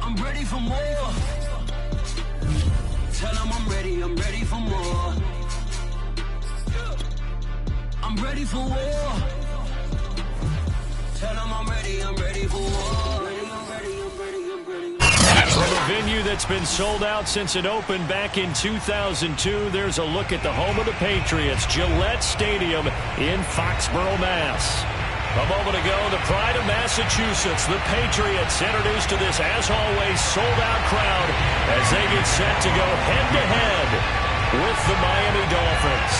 I'm ready for more. Tell them I'm ready for more. I'm ready for war. Tell them I'm ready for war. From a venue that's been sold out since it opened back in 2002, there's a look at the home of the Patriots, Gillette Stadium in Foxborough, Mass. A moment ago, the pride of Massachusetts, the Patriots, introduced to this, as always, sold-out crowd as they get set to go head-to-head with the Miami Dolphins.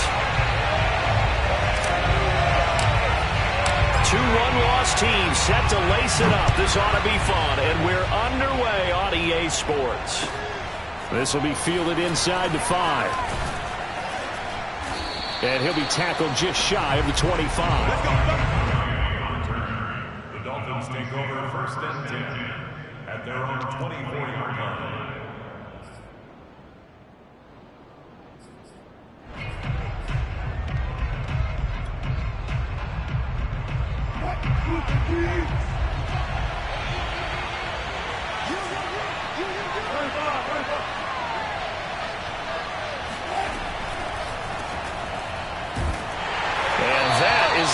Two one-loss teams set to lace it up. This ought to be fun, and we're underway on EA Sports. This will be fielded inside the 5. And he'll be tackled just shy of the 25. The Dolphins take over first and 10 at their own 24-yard line.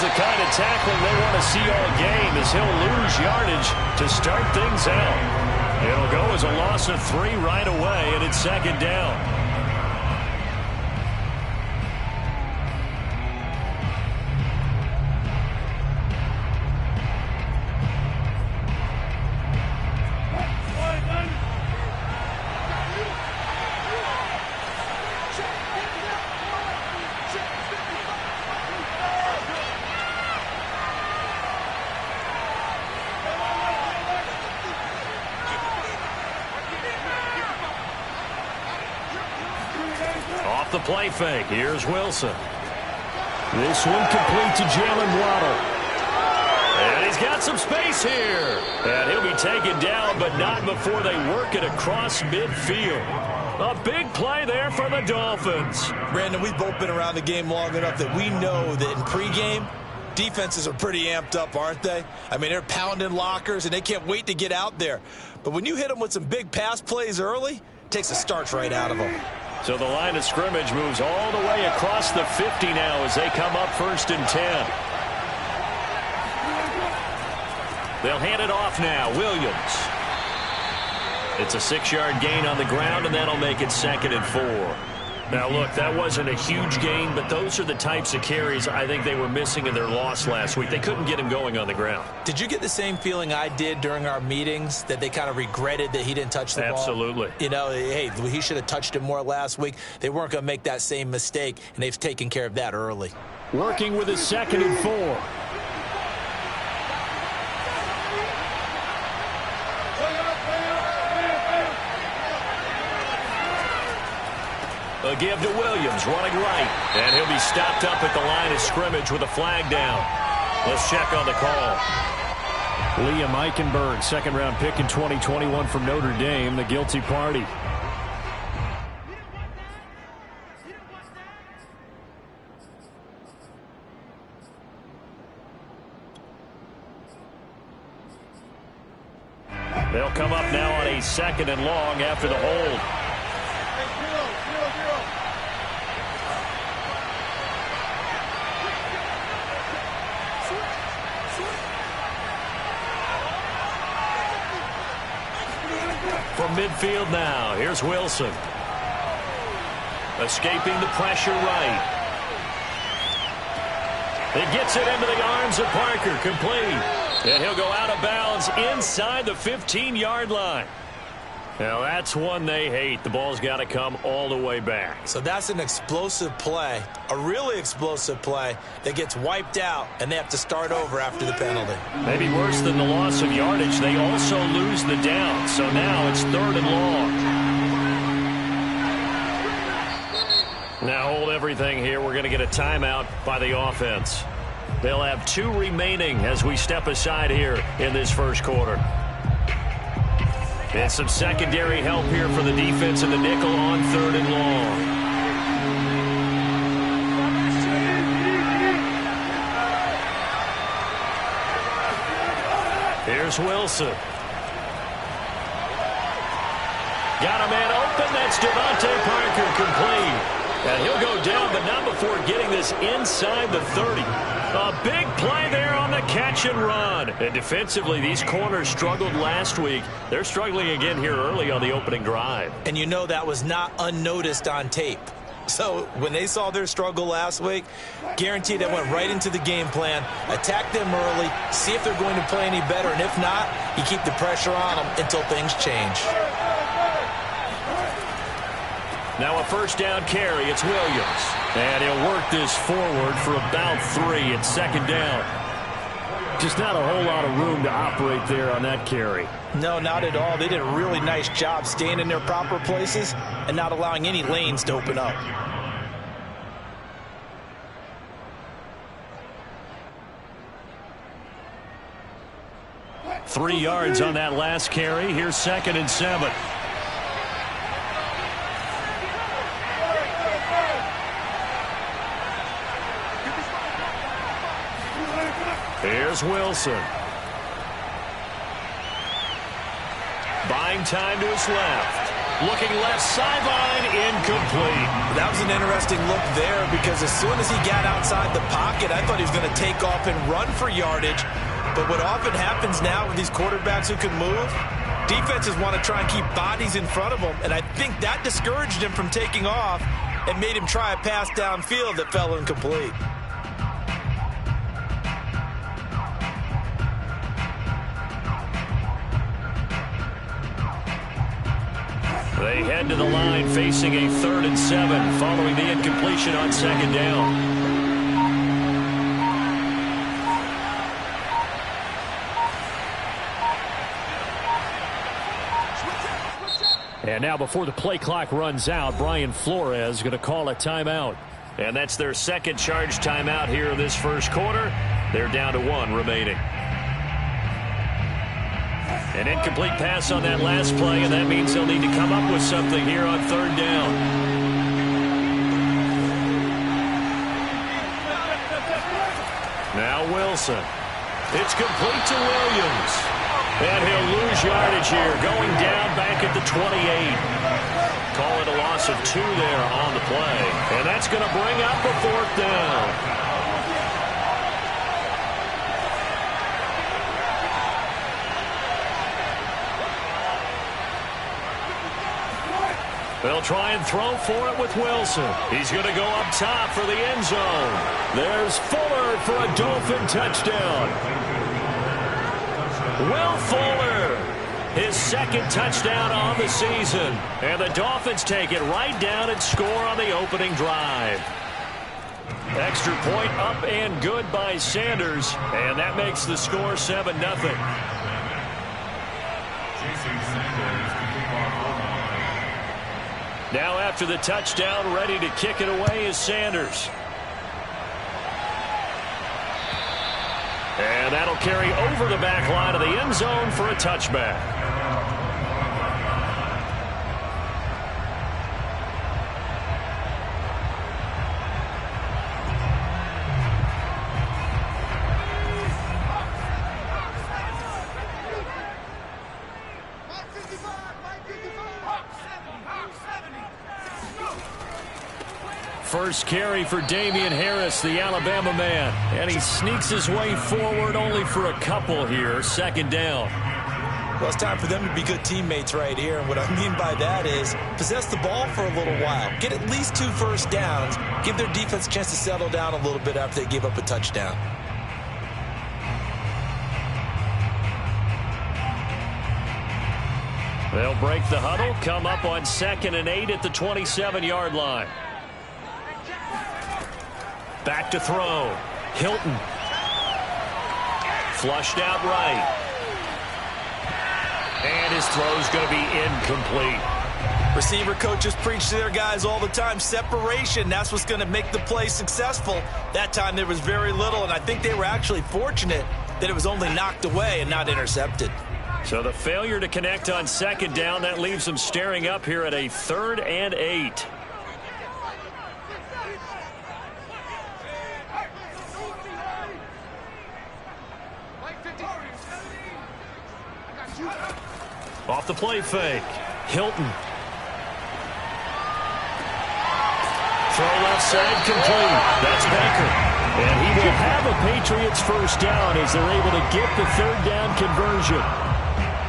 The kind of tackling they want to see all game, as he'll lose yardage to start things out. It'll go as a loss of 3 right away, and it's second down. The play fake. Here's Wilson. This one complete to Jalen Waddle. And he's got some space here. And he'll be taken down, but not before they work it across midfield. A big play there for the Dolphins. Brandon, we've both been around the game long enough that we know that in pregame, defenses are pretty amped up, aren't they? I mean, they're pounding lockers, and they can't wait to get out there. But when you hit them with some big pass plays early, it takes the starch right out of them. So the line of scrimmage moves all the way across the 50 now as they come up first and 10. They'll hand it off now. Williams. It's a 6-yard gain on the ground, and that'll make it second and 4. Now, look, that wasn't a huge gain, but those are the types of carries I think they were missing in their loss last week. They couldn't get him going on the ground. Did you get the same feeling I did during our meetings, that they kind of regretted that he didn't touch the ball? Absolutely. You know, hey, he should have touched it more last week. They weren't going to make that same mistake, and they've taken care of that early. Working with a second and 4. A give to Williams, running right. And he'll be stopped up at the line of scrimmage with a flag down. Let's check on the call. Liam Eichenberg, second-round pick in 2021 from Notre Dame, the guilty party. They'll come up now on a second and long after the hold. From midfield now, here's Wilson. Escaping the pressure right. He gets it into the arms of Parker, complete. And he'll go out of bounds inside the 15-yard line. Now, that's one they hate. The ball's got to come all the way back. So that's an explosive play, a really explosive play that gets wiped out, and they have to start over after the penalty. Maybe worse than the loss of yardage, they also lose the down. So now it's third and long. Now hold everything here. We're going to get a timeout by the offense. They'll have 2 remaining as we step aside here in this first quarter. And some secondary help here for the defense in the nickel on third and long. Here's Wilson. Got a man open. That's Devontae Parker, complete. And he'll go down, but not before getting this inside the 30. A big play there on the catch and run. And defensively, these corners struggled last week. They're struggling again here early on the opening drive. And you know that was not unnoticed on tape. So when they saw their struggle last week, guaranteed they went right into the game plan, attack them early, see if they're going to play any better, and if not, you keep the pressure on them until things change. Now a first down carry. It's Williams. And he'll work this forward for about 3 at second down. Just not a whole lot of room to operate there on that carry. No, not at all. They did a really nice job staying in their proper places and not allowing any lanes to open up. Three yards on that last carry. Here's 2nd and 7. Here's Wilson. Buying time to his left. Looking left sideline, incomplete. That was an interesting look there because as soon as he got outside the pocket, I thought he was going to take off and run for yardage. But what often happens now with these quarterbacks who can move, defenses want to try and keep bodies in front of them. And I think that discouraged him from taking off and made him try a pass downfield that fell incomplete. They head to the line facing a 3rd and 7 following the incompletion on 2nd down. And now before the play clock runs out, Brian Flores is going to call a timeout. And that's their second charge timeout here in this first quarter. They're down to 1 remaining. An incomplete pass on that last play, and that means they'll need to come up with something here on 3rd down. Now Wilson. It's complete to Williams. And he'll lose yardage here, going down back at the 28. Call it a loss of 2 there on the play. And that's going to bring up a 4th down. They'll try and throw for it with Wilson. He's going to go up top for the end zone. There's Fuller for a Dolphin touchdown. Will Fuller, his 2nd touchdown on the season. And the Dolphins take it right down and score on the opening drive. Extra point up and good by Sanders. And that makes the score 7-0. Now after the touchdown, ready to kick it away is Sanders. And that'll carry over the back line of the end zone for a touchback. First carry for Damian Harris, the Alabama man. And he sneaks his way forward only for a couple here. 2nd down. Well, it's time for them to be good teammates right here. And what I mean by that is possess the ball for a little while. Get at least 2 first downs. Give their defense a chance to settle down a little bit after they give up a touchdown. They'll break the huddle, come up on 2nd and 8 at the 27-yard line. Back to throw. Hilton. Flushed out right. And his throw's going to be incomplete. Receiver coaches preach to their guys all the time. Separation, that's what's going to make the play successful. That time there was very little, and I think they were actually fortunate that it was only knocked away and not intercepted. So the failure to connect on 2nd down, that leaves them staring up here at a 3rd and 8. Off the play fake. Hilton throw left side complete. That's Baker. And he will have a Patriots first down as they're able to get the third down conversion.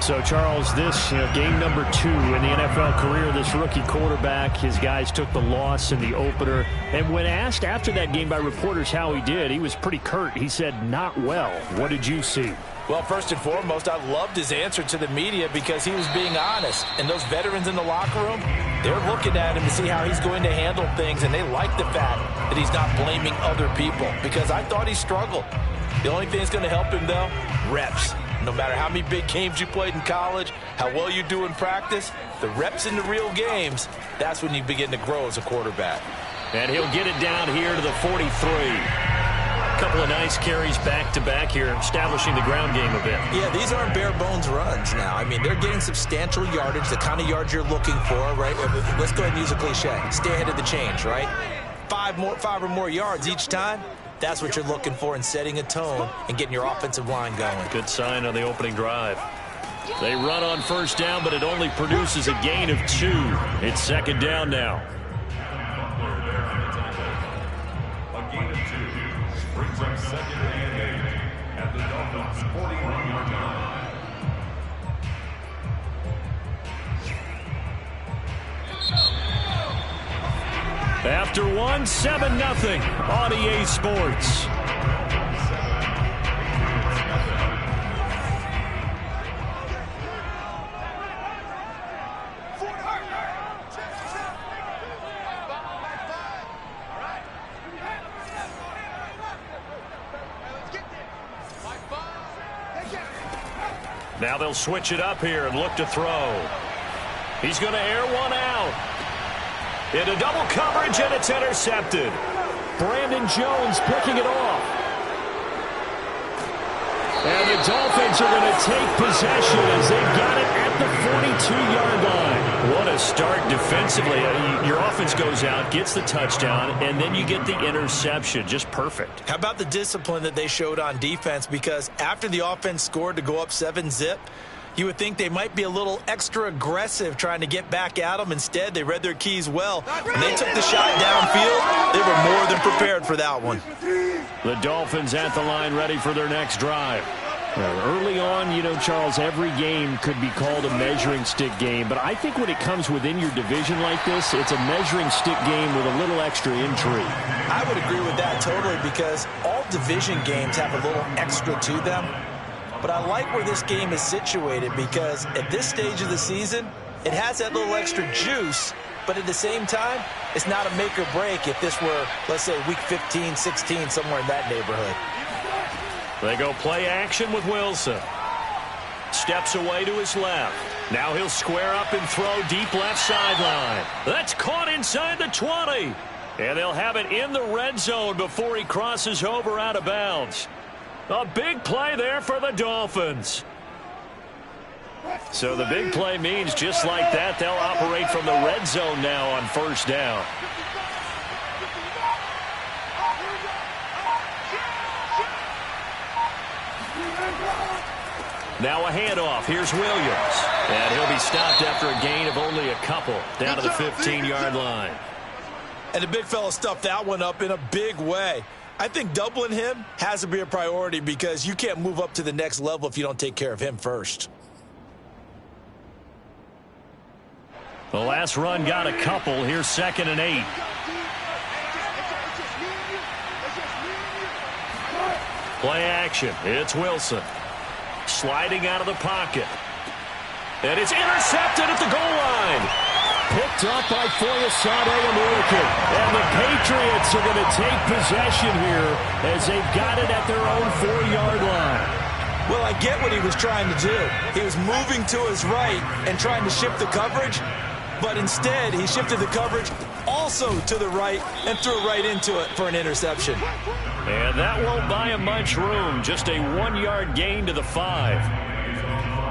So, Charles, this game number 2 in the NFL career, this rookie quarterback, his guys took the loss in the opener. And when asked after that game by reporters how he did, he was pretty curt. He said, not well. What did you see? Well, first and foremost, I loved his answer to the media because he was being honest. And those veterans in the locker room, they're looking at him to see how he's going to handle things, and they like the fact that he's not blaming other people because I thought he struggled. The only thing that's going to help him, though, reps. No matter how many big games you played in college, how well you do in practice, the reps in the real games, that's when you begin to grow as a quarterback. And he'll get it down here to the 43. A couple of nice carries back-to-back here, establishing the ground game a bit. Yeah, these aren't bare-bones runs now. I mean, they're getting substantial yardage, the kind of yards you're looking for, right? Let's go ahead and use a cliche. Stay ahead of the change, right? Five or more yards each time. That's what you're looking for in setting a tone and getting your offensive line going. Good sign on the opening drive. They run on first down, but it only produces a gain of 2. It's second down now. A gain of 2 brings up second and 8 at the Dolphins' 41-yard line. After 1, 7-0 on EA Sports. Now they'll switch it up here and look to throw. He's going to air one out. Into double coverage, and it's intercepted. Brandon Jones picking it off. And the Dolphins are going to take possession as they've got it at the 42-yard line. What a start defensively. Your offense goes out, gets the touchdown, and then you get the interception. Just perfect. How about the discipline that they showed on defense? Because after the offense scored to go up 7-zip, you would think they might be a little extra aggressive trying to get back at them. Instead, they read their keys well, and they took the shot downfield. They were more than prepared for that one. The Dolphins at the line ready for their next drive. Early on, you know, Charles, every game could be called a measuring stick game, but I think when it comes within your division like this, it's a measuring stick game with a little extra intrigue. I would agree with that totally because all division games have a little extra to them. But I like where this game is situated because at this stage of the season, it has that little extra juice, but at the same time, it's not a make or break if this were, let's say, week 15, 16, somewhere in that neighborhood. They go play action with Wilson. Steps away to his left. Now he'll square up and throw deep left sideline. That's caught inside the 20. And they'll have it in the red zone before he crosses over out of bounds. A big play there for the Dolphins. So the big play means just like that, they'll operate from the red zone now on first down. Now a handoff. Here's Williams. And he'll be stopped after a gain of only a couple down to the 15-yard line. And the big fella stuffed that one up in a big way. I think doubling him has to be a priority because you can't move up to the next level if you don't take care of him first. The last run got a couple. Here's 2nd and 8. Play action. It's Wilson. Sliding out of the pocket. And it's intercepted at the goal line. Picked up by Foyesade American. And the Patriots are going to take possession here as they've got it at their own 4-yard line. Well, I get what he was trying to do. He was moving to his right and trying to shift the coverage, but instead he shifted the coverage also to the right and threw it right into it for an interception. And that won't buy him much room. Just a 1-yard gain to the 5.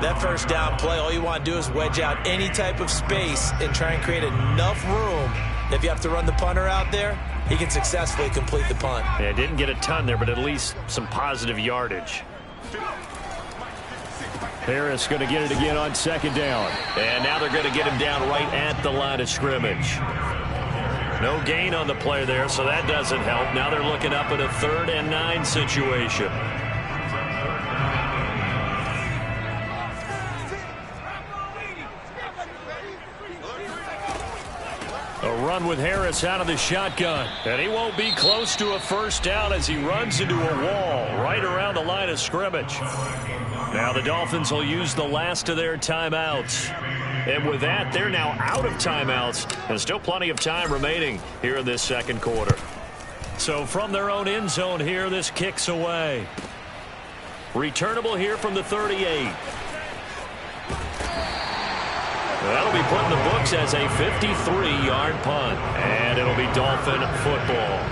That first down play, all you want to do is wedge out any type of space and try and create enough room. If you have to run the punter out there, he can successfully complete the punt. Yeah, didn't get a ton there, but at least some positive yardage. Harris going to get it again on 2nd down. And now they're going to get him down right at the line of scrimmage. No gain on the play there, so that doesn't help. Now they're looking up at a 3rd and 9 situation. A run with Harris out of the shotgun. And he won't be close to a first down as he runs into a wall right around the line of scrimmage. Now the Dolphins will use the last of their timeouts. And with that, they're now out of timeouts. And still plenty of time remaining here in this second quarter. So from their own end zone here, this kicks away. Returnable here from the 38. That'll be put in the books as a 53-yard punt. And it'll be Dolphin football.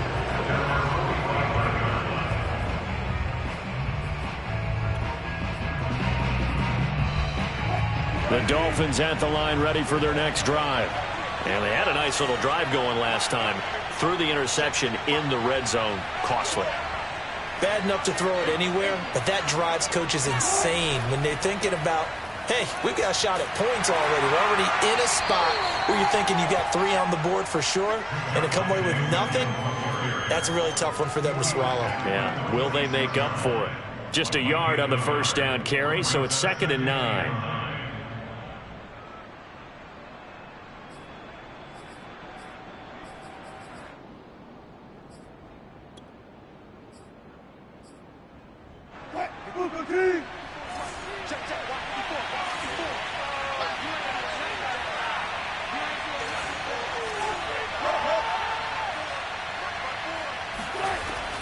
The Dolphins at the line ready for their next drive. And they had a nice little drive going last time. Threw the interception in the red zone. Costly. Bad enough to throw it anywhere, but that drives coaches insane when they're thinking about, hey, we've got a shot at points already. We're already in a spot where you're thinking you got 3 on the board for sure, and to come away with nothing, that's a really tough one for them to swallow. Yeah, will they make up for it? Just a yard on the first down carry, so it's 2nd and 9.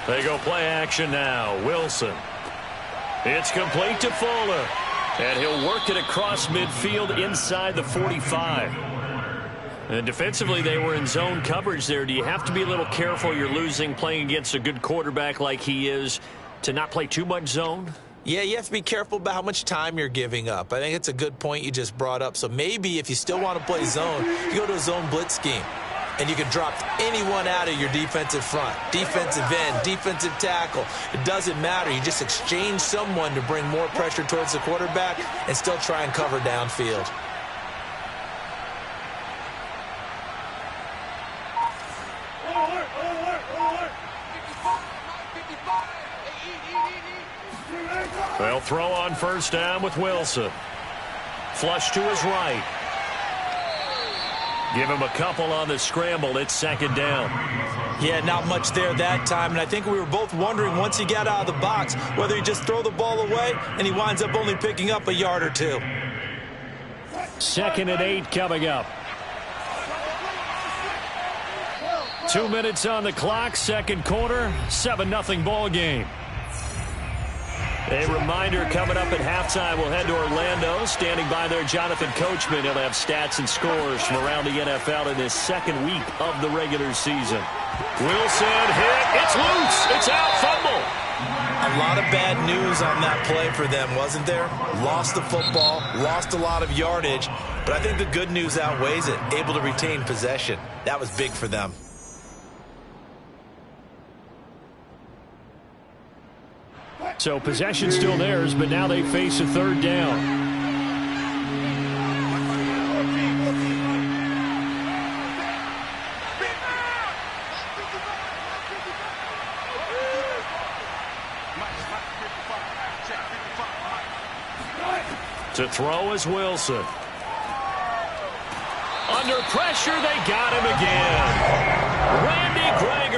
They go play action now. Wilson. It's complete to Fuller. And he'll work it across midfield inside the 45. And defensively, they were in zone coverage there. Do you have to be a little careful? You're losing playing against a good quarterback like he is to not play too much zone? Yeah, you have to be careful about how much time you're giving up. I think it's a good point you just brought up. So maybe if you still want to play zone, you go to a zone blitz scheme. And you can drop anyone out of your defensive front, defensive end, defensive tackle. It doesn't matter. You just exchange someone to bring more pressure towards the quarterback and still try and cover downfield. They'll throw on first down with Wilson. Flush to his right. Give him a couple on the scramble. It's 2nd down. Yeah, not much there that time. And I think we were both wondering once he got out of the box whether he just throw the ball away and he winds up only picking up a yard or 2. 2nd and 8 coming up. 2 minutes on the clock, second quarter, 7-0 ball game. A reminder coming up at halftime, we'll head to Orlando. Standing by there, Jonathan Coachman. He'll have stats and scores from around the NFL in this second week of the regular season. Wilson hit. It's loose. It's out. Fumble. A lot of bad news on that play for them, wasn't there? Lost the football, lost a lot of yardage, but I think the good news outweighs it. Able to retain possession. That was big for them. So possession still theirs, but now they face a 3rd down. To throw is Wilson. Under pressure, they got him again. Randy Gregory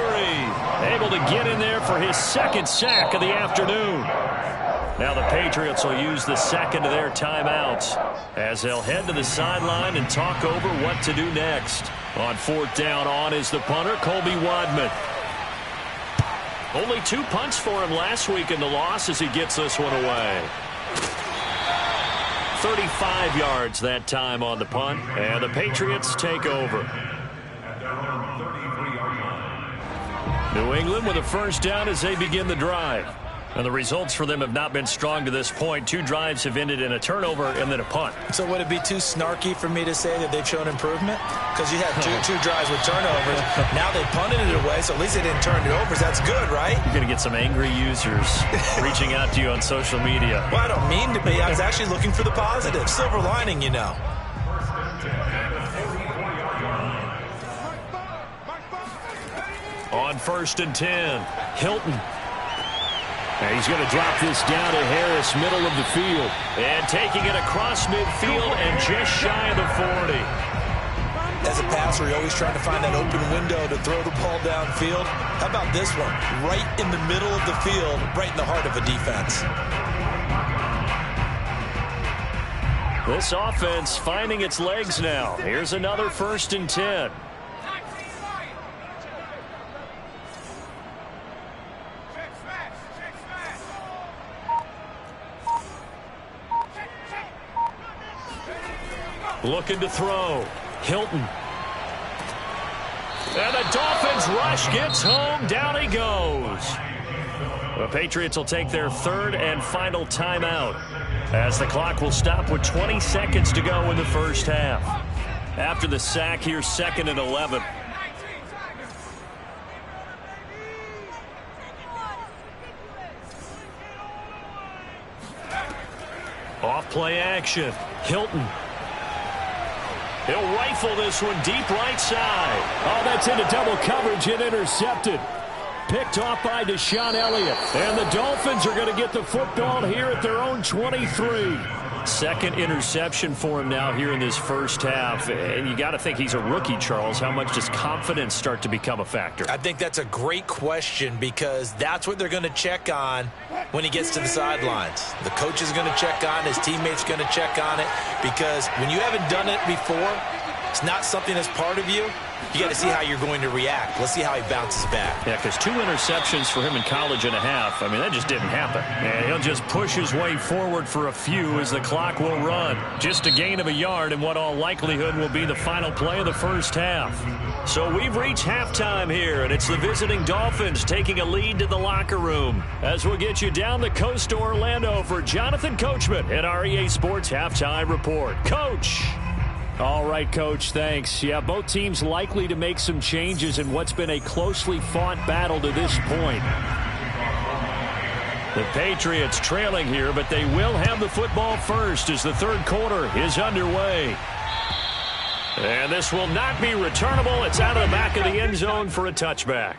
able to get in there for his 2nd sack of the afternoon. Now the Patriots will use the 2nd of their timeouts as they'll head to the sideline and talk over what to do next. On 4th down, on is the punter, Colby Wadman. Only 2 punts for him last week in the loss as he gets this one away. 35 yards that time on the punt, and the Patriots take over. New England with a first down as they begin the drive. And the results for them have not been strong to this point. 2 drives have ended in a turnover and then a punt. So would it be too snarky for me to say that they've shown improvement? Because you had two drives with turnovers. Now they punted it away, so at least they didn't turn it over. So that's good, right? You're going to get some angry users reaching out to you on social media. Well, I don't mean to be. I was actually looking for the positive. Silver lining, you know. On 1st and 10, Hilton. And he's going to drop this down to Harris, middle of the field. And taking it across midfield and just shy of the 40. As a passer, you're always trying to find that open window to throw the ball downfield. How about this one? Right in the middle of the field, right in the heart of a defense. This offense finding its legs now. Here's another 1st and 10. Looking to throw. Hilton. And the Dolphins rush gets home. Down he goes. The Patriots will take their 3rd and final timeout as the clock will stop with 20 seconds to go in the first half. After the sack, here's 2nd and 11. Off play action. Hilton. He'll rifle this one deep right side. Oh, that's into double coverage and intercepted. Picked off by Deshaun Elliott. And the Dolphins are going to get the football here at their own 23. 2nd interception for him now here in this first half. And you got to think he's a rookie, Charles. How much does confidence start to become a factor? I think that's a great question because that's what they're going to check on when he gets to the sidelines. The coach is going to check on, his teammates going to check on it, because when you haven't done it before, it's not something that's part of you. You got to see how you're going to react. Let's see how he bounces back. Yeah, because 2 interceptions for him in college and a half. I mean, that just didn't happen. And he'll just push his way forward for a few as the clock will run. Just a gain of a yard in what all likelihood will be the final play of the first half. So we've reached halftime here, and it's the visiting Dolphins taking a lead to the locker room. As we'll get you down the coast to Orlando for Jonathan Coachman at our EA Sports Halftime Report. Coach! All right, Coach, thanks. Yeah, both teams likely to make some changes in what's been a closely fought battle to this point. The Patriots trailing here, but they will have the football first as the 3rd quarter is underway. And this will not be returnable. It's out of the back of the end zone for a touchback.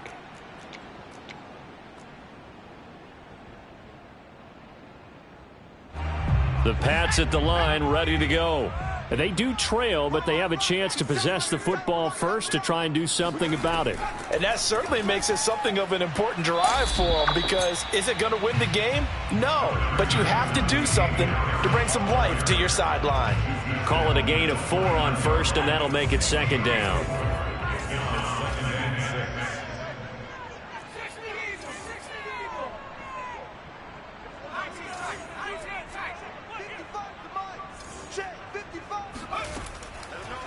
The Pats at the line, ready to go. They do trail, but they have a chance to possess the football first to try and do something about it. And that certainly makes it something of an important drive for them, because is it going to win the game? No, but you have to do something to bring some life to your sideline. Call it a gain of 4 on 1st, and that'll make it 2nd down.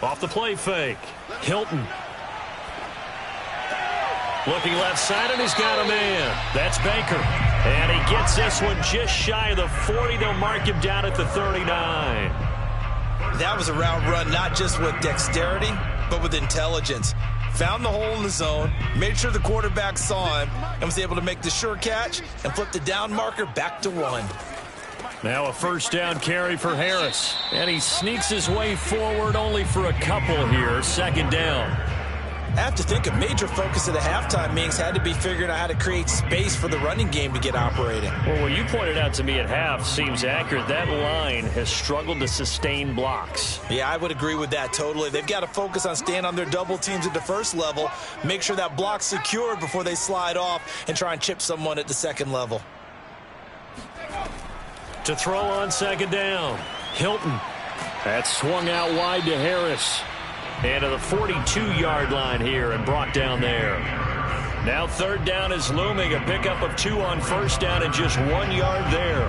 Off the play fake. Hilton. Looking left side, and he's got a man. That's Baker. And he gets this one just shy of the 40. They'll mark him down at the 39. That was a route run, not just with dexterity, but with intelligence. Found the hole in the zone, made sure the quarterback saw him, and was able to make the sure catch and flip the down marker back to 1. Now a 1st down carry for Harris. And he sneaks his way forward only for a couple here. 2nd down. I have to think a major focus of the halftime meetings had to be figuring out how to create space for the running game to get operating. Well, what you pointed out to me at half seems accurate. That line has struggled to sustain blocks. Yeah, I would agree with that totally. They've got to focus on staying on their double teams at the first level, make sure that block's secured before they slide off and try and chip someone at the 2nd level. To throw on 2nd down. Hilton. That's swung out wide to Harris. And to the 42-yard line here and brought down there. Now 3rd down is looming. A pickup of 2 on 1st down and just 1 yard there.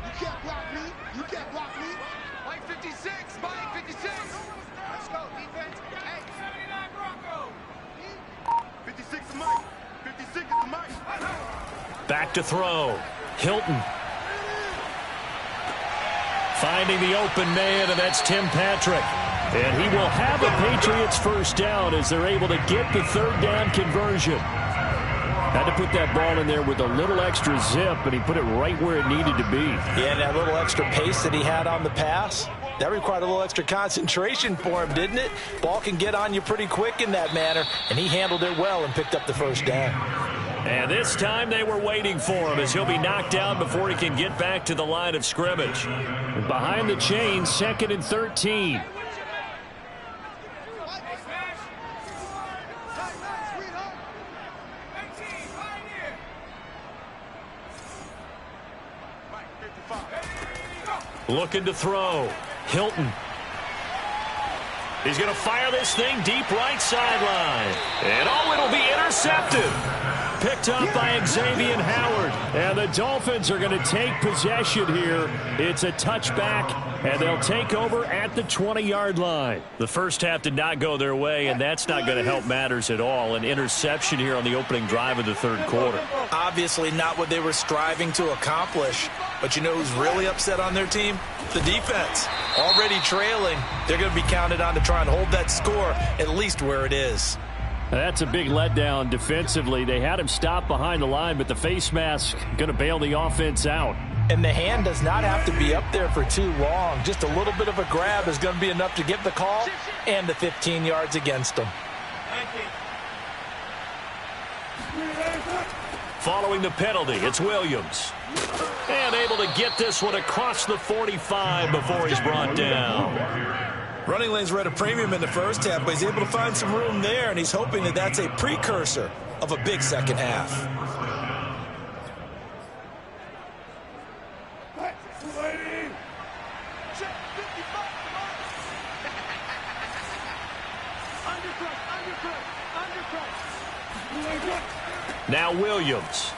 You can't block me. You can't block me. Mike 56. Mike 56. Let's go, defense. Hey, 79 Bronco. 56 is Mike. 56 is Mike. Back to throw. Hilton. Finding the open man, and that's Tim Patrick. And he will have a Patriots 1st down as they're able to get the 3rd down conversion. Had to put that ball in there with a little extra zip, and he put it right where it needed to be. Yeah, and that little extra pace that he had on the pass, That required a little extra concentration for him, didn't it? Ball can get on you pretty quick in that manner, and he handled it well and picked up the first down. And this time they were waiting for him as he'll be knocked down before he can get back to the line of scrimmage. And behind the chains, 2nd and 13. Looking to throw. Hilton. He's going to fire this thing deep right sideline. And it'll be intercepted. Picked up by Xavier Howard. And the Dolphins are going to take possession here. It's a touchback, and they'll take over at the 20-yard line. The first half did not go their way, and that's not going to help matters at all. An interception here on the opening drive of the third quarter. Obviously not what they were striving to accomplish. But you know who's really upset on their team? The defense. Already trailing. They're going to be counted on to try and hold that score at least where it is. That's a big letdown defensively. They had him stop behind the line, but the face mask going to bail the offense out. And the hand does not have to be up there for too long. Just a little bit of a grab is going to be enough to get the call and the 15 yards against them. Following the penalty, it's Williams. And able to get this one across the 45 before he's brought down. Running lanes were at a premium in the first half, but he's able to find some room there, and he's hoping that that's a precursor of a big second half. Now Williams.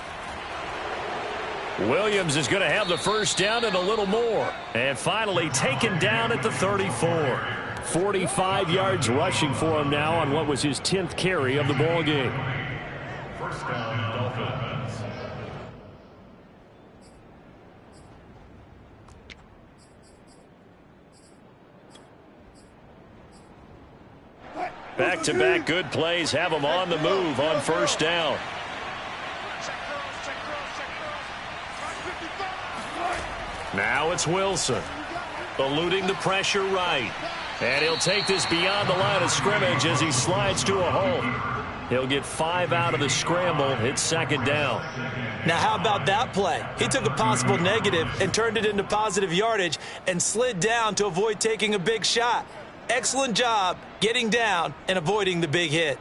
Williams is going to have the first down and a little more. And finally taken down at the 34. 45 yards rushing for him now on what was his 10th carry of the ball game. First down, Dolphins. Back-to-back good plays have him on the move on first down. Now it's Wilson. Eluding the pressure right. And he'll take this beyond the line of scrimmage as he slides to a hole. He'll get 5 out of the scramble. It's second down. Now how about that play? He took a possible negative and turned it into positive yardage and slid down to avoid taking a big shot. Excellent job getting down and avoiding the big hit.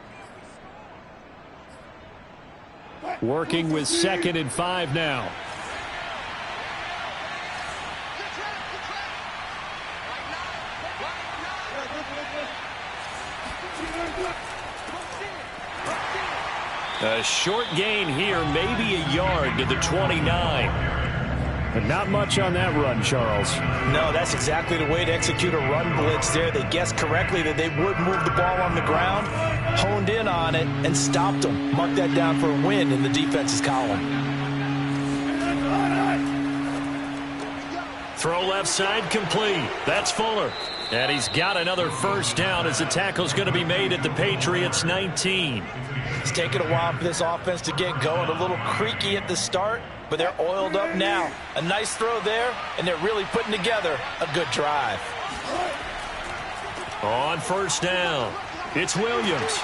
Working with 2nd and 5 now. A short gain here, maybe a yard to the 29. And not much on that run, Charles. No, that's exactly the way to execute a run blitz there. They guessed correctly that they would move the ball on the ground, honed in on it, and stopped them. Mark that down for a win in the defense's column. Throw left side complete. That's Fuller. And he's got another first down as the tackle's going to be made at the Patriots 19. It's taken a while for this offense to get going. A little creaky at the start, but they're oiled up now. A nice throw there, and they're really putting together a good drive. On first down, it's Williams.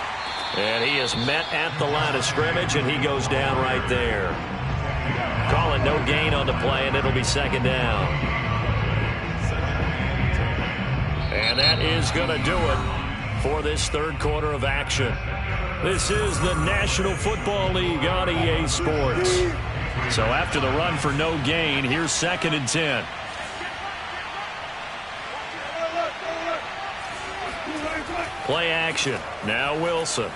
And he is met at the line of scrimmage, and he goes down right there. Calling no gain on the play, and it'll be second down. And that is going to do it for this third quarter of action. This is the National Football League on EA Sports. So after the run for no gain, here's 2nd and 10. Play action. Now Wilson.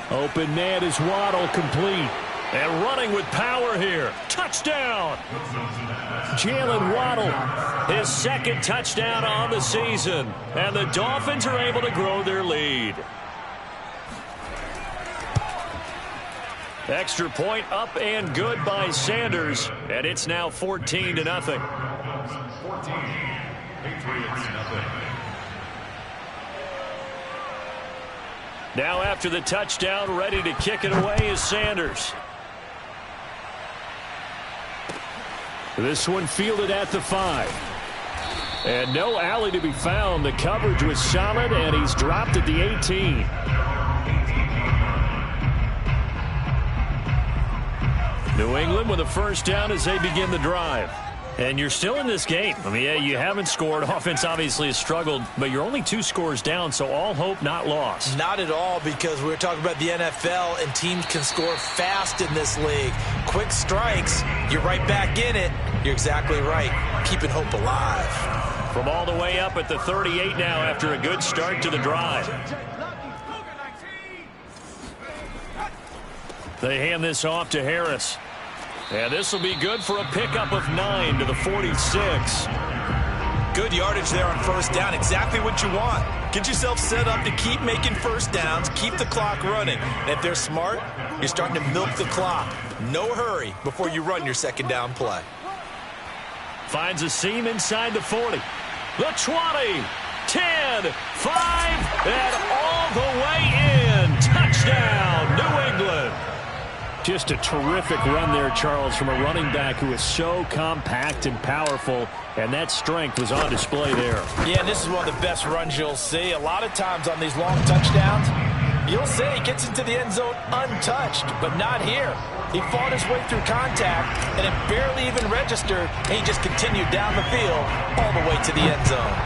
Open man is Waddle, complete. And running with power here. Touchdown! Jalen Waddle, his 2nd touchdown on the season. And the Dolphins are able to grow their lead. Extra point up and good by Sanders. And it's now 14-0. 14. Patriots nothing. Now after the touchdown, ready to kick it away is Sanders. This one fielded at the 5. And no alley to be found. The coverage was solid, and he's dropped at the 18. New England with a first down as they begin the drive. And you're still in this game. I mean, yeah, you haven't scored. Offense obviously has struggled, but you're only 2 scores down, so all hope not lost. Not at all, because we're talking about the NFL, and teams can score fast in this league. Quick strikes, you're right back in it. You're exactly right. Keeping hope alive. From all the way up at the 38 now after a good start to the drive. They hand this off to Harris. And this will be good for a pickup of 9 to the 46. Good yardage there on first down. Exactly what you want. Get yourself set up to keep making first downs, keep the clock running. And if they're smart, you're starting to milk the clock. No hurry before you run your second down play. Finds a seam inside the 40. The 20, 10, 5, and all the way in. Touchdown, New England. Just a terrific run there, Charles, from a running back who is so compact and powerful, and that strength was on display there. Yeah, and this is one of the best runs you'll see. A lot of times on these long touchdowns, you'll say he gets into the end zone untouched, but not here. He fought his way through contact, and it barely even registered, and he just continued down the field all the way to the end zone.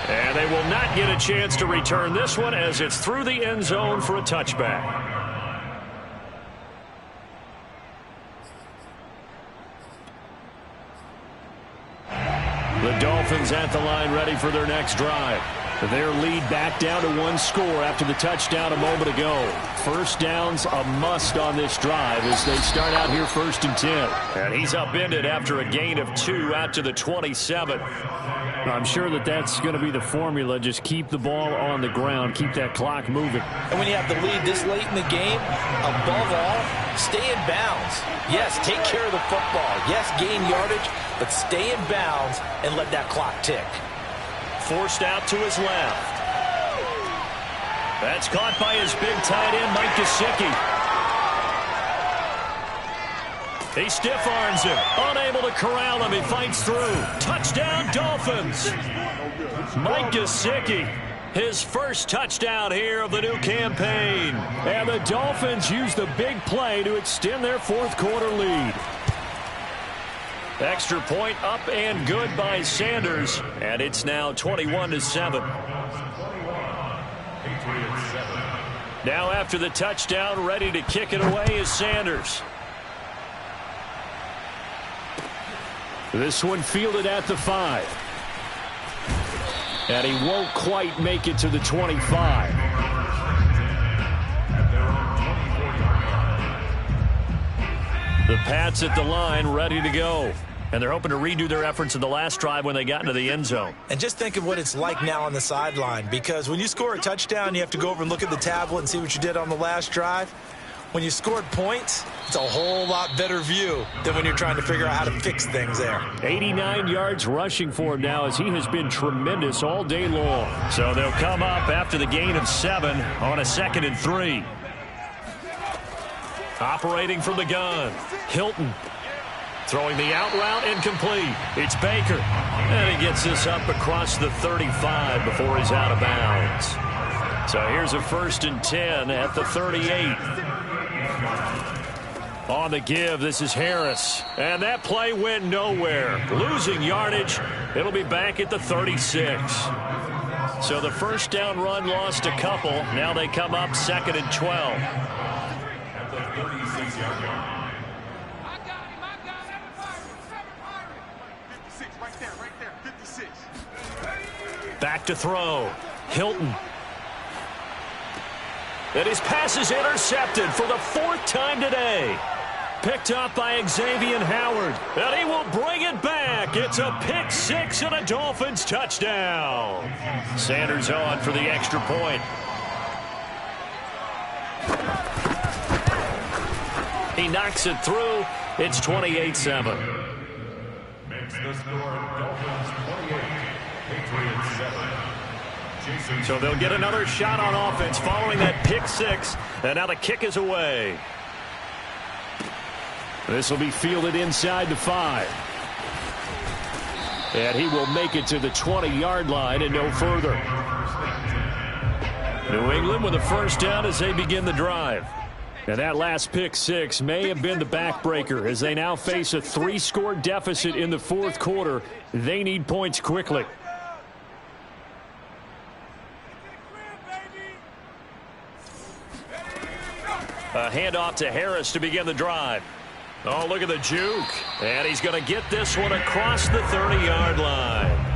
And they will not get a chance to return this one as it's through the end zone for a touchback. The Dolphins at the line ready for their next drive. Their lead back down to 1 score after the touchdown a moment ago. First down's a must on this drive as they start out here 1st and 10. And he's upended after a gain of 2 out to the 27. I'm sure that that's going to be the formula. Just keep the ball on the ground. Keep that clock moving. And when you have the lead this late in the game, above all, stay in bounds. Yes, take care of the football. Yes, gain yardage, but stay in bounds and let that clock tick. Forced out to his left. That's caught by his big tight end, Mike Gesicki. He stiff-arms him. Unable to corral him. He fights through. Touchdown, Dolphins. Mike Gesicki, his first touchdown here of the new campaign. And the Dolphins use the big play to extend their 4th quarter lead. Extra point up and good by Sanders. And it's now 21-7. Now after the touchdown, ready to kick it away is Sanders. This one fielded at the 5. And he won't quite make it to the 25. The Pats at the line ready to go. And they're hoping to redo their efforts in the last drive when they got into the end zone. And just think of what it's like now on the sideline, because when you score a touchdown, you have to go over and look at the tablet and see what you did on the last drive. When you scored points, it's a whole lot better view than when you're trying to figure out how to fix things there. 89 yards rushing for him now as he has been tremendous all day long. So they'll come up after the gain of 7 on a 2nd and 3. Operating from the gun, Hilton. Throwing the out route incomplete. It's Baker. And he gets this up across the 35 before he's out of bounds. So here's a 1st and 10 at the 38. On the give, this is Harris. And that play went nowhere. Losing yardage. It'll be back at the 36. So the first down run lost a couple. Now they come up 2nd and 12. At the 36-yard line. Back to throw. Hilton. And his pass is intercepted for the 4th time today. Picked up by Xavier Howard. And he will bring it back. It's a pick 6 and a Dolphins touchdown. Sanders on for the extra point. He knocks it through. It's 28-7. Makes the score Dolphins 28. Patriots 7. So they'll get another shot on offense following that pick 6. And now the kick is away. This will be fielded inside the 5. And he will make it to the 20-yard line and no further. New England with a first down as they begin the drive. And that last pick 6 may have been the backbreaker as they now face a 3-score deficit in the fourth quarter. They need points quickly. A handoff to Harris to begin the drive. Oh, look at the juke. And he's going to get this one across the 30-yard line.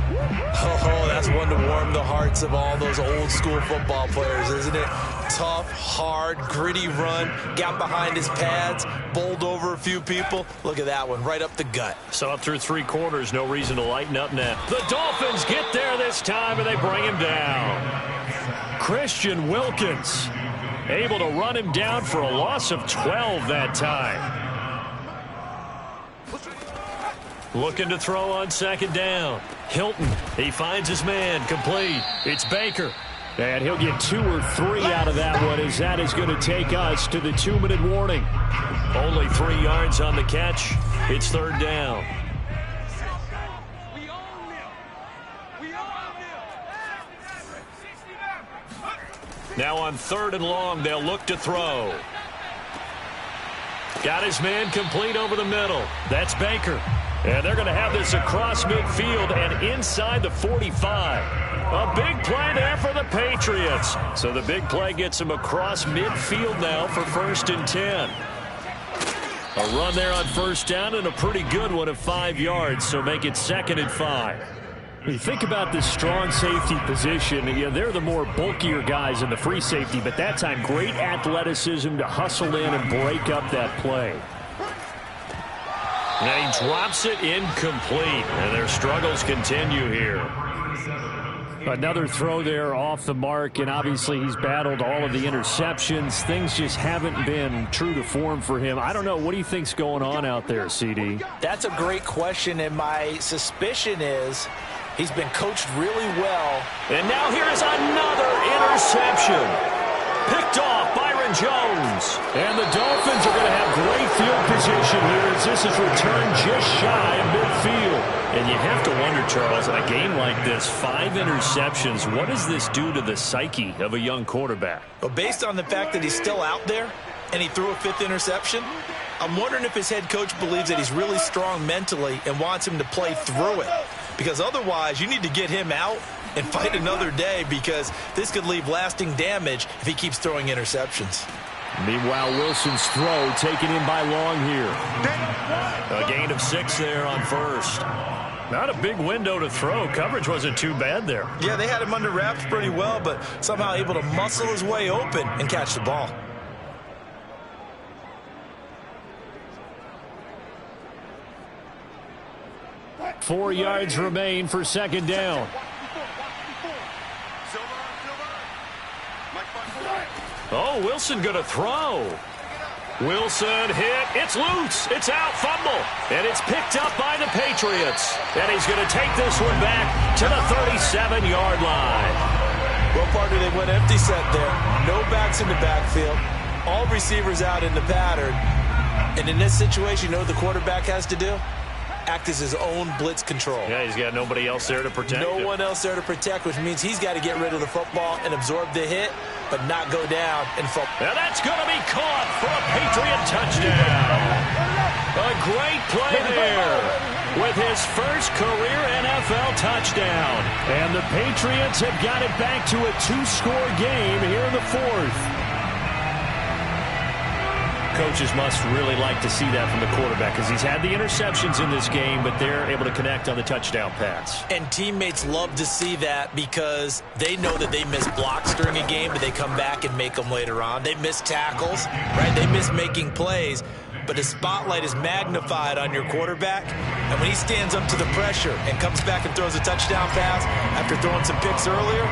Oh, that's one to warm the hearts of all those old-school football players, isn't it? Tough, hard, gritty run, got behind his pads, bowled over a few people. Look at that one, right up the gut. So up through 3 quarters, no reason to lighten up now. The Dolphins get there this time, and they bring him down. Christian Wilkins able to run him down for a loss of 12 that time. Looking to throw on second down. Hilton, he finds his man, complete. It's Baker. And he'll get 2 or 3 out of that one as that is going to take us to the 2-minute warning. Only 3 yards on the catch. It's third down. Now on 3rd and long, they'll look to throw. Got his man complete over the middle. That's Baker. And they're going to have this across midfield and inside the 45. A big play there for the Patriots. So the big play gets them across midfield now for 1st and 10. A run there on first down and a pretty good one of 5 yards. So make it 2nd and 5. When you think about this strong safety position, they're the more bulkier guys in the free safety, but that time great athleticism to hustle in and break up that play. And he drops it incomplete, and their struggles continue here. Another throw there off the mark, and obviously he's battled all of the interceptions. Things just haven't been true to form for him. I don't know. What do you think's going on out there, CD? That's a great question, and my suspicion is he's been coached really well. And now here's another interception. Picked off Byron Jones. And the Dolphins are going to have great field position here as this is returned just shy of midfield. And you have to wonder, Charles, in a game like this, 5 interceptions, what does this do to the psyche of a young quarterback? Well, based on the fact that he's still out there and he threw a 5th interception, I'm wondering if his head coach believes that he's really strong mentally and wants him to play through it. Because otherwise, you need to get him out and fight another day because this could leave lasting damage if he keeps throwing interceptions. Meanwhile, Wilson's throw taken in by Long here. A gain of 6 there on first. Not a big window to throw. Coverage wasn't too bad there. Yeah, they had him under wraps pretty well, but somehow able to muscle his way open and catch the ball. Four yards remain for second down. Oh, Wilson going to throw. Wilson hit. It's loose. It's out. Fumble. And it's picked up by the Patriots. And he's going to take this one back to the 37-yard line. Well, partner, they went empty set there. No backs in the backfield. All receivers out in the pattern. And in this situation, you know what the quarterback has to do? Act as his own blitz control. Yeah, he's got nobody else there to protect him. No one else there to protect, which means he's got to get rid of the football and absorb the hit, but not go down and fall. Now that's going to be caught for a Patriot touchdown. A great play there with his first career NFL touchdown. And the Patriots have got it back to a 2-score game here in the fourth. Coaches must really like to see that from the quarterback because he's had the interceptions in this game, but they're able to connect on the touchdown pass. And teammates love to see that because they know that they miss blocks during a game, but they come back and make them later on. They miss tackles, right? They miss making plays, but the spotlight is magnified on your quarterback. And when he stands up to the pressure and comes back and throws a touchdown pass after throwing some picks earlier,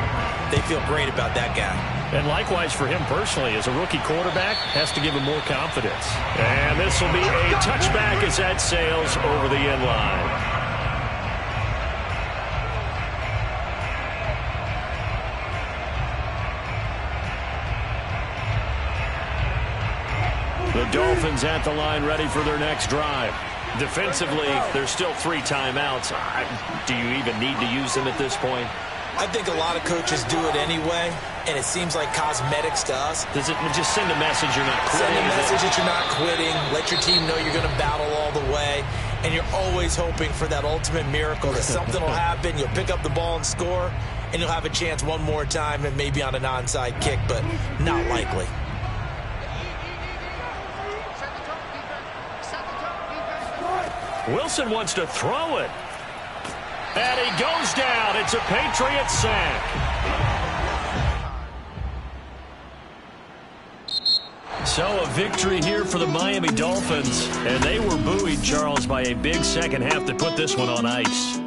they feel great about that guy. And likewise for him personally, as a rookie quarterback, has to give him more confidence. And this will be a touchback as that sails over the end line. The Dolphins at the line ready for their next drive. Defensively, there's still 3 timeouts. Do you even need to use them at this point? I think a lot of coaches do it anyway, and it seems like cosmetics to us. Does it just send a message you're not quitting? Send a message that you're not quitting. Let your team know you're going to battle all the way. And you're always hoping for that ultimate miracle that something will happen. You'll pick up the ball and score, and you'll have a chance one more time and maybe on an onside kick, but not likely. Wilson wants to throw it. And he goes down. It's a Patriots sack. So a victory here for the Miami Dolphins. And they were buoyed, Charles, by a big second half to put this one on ice.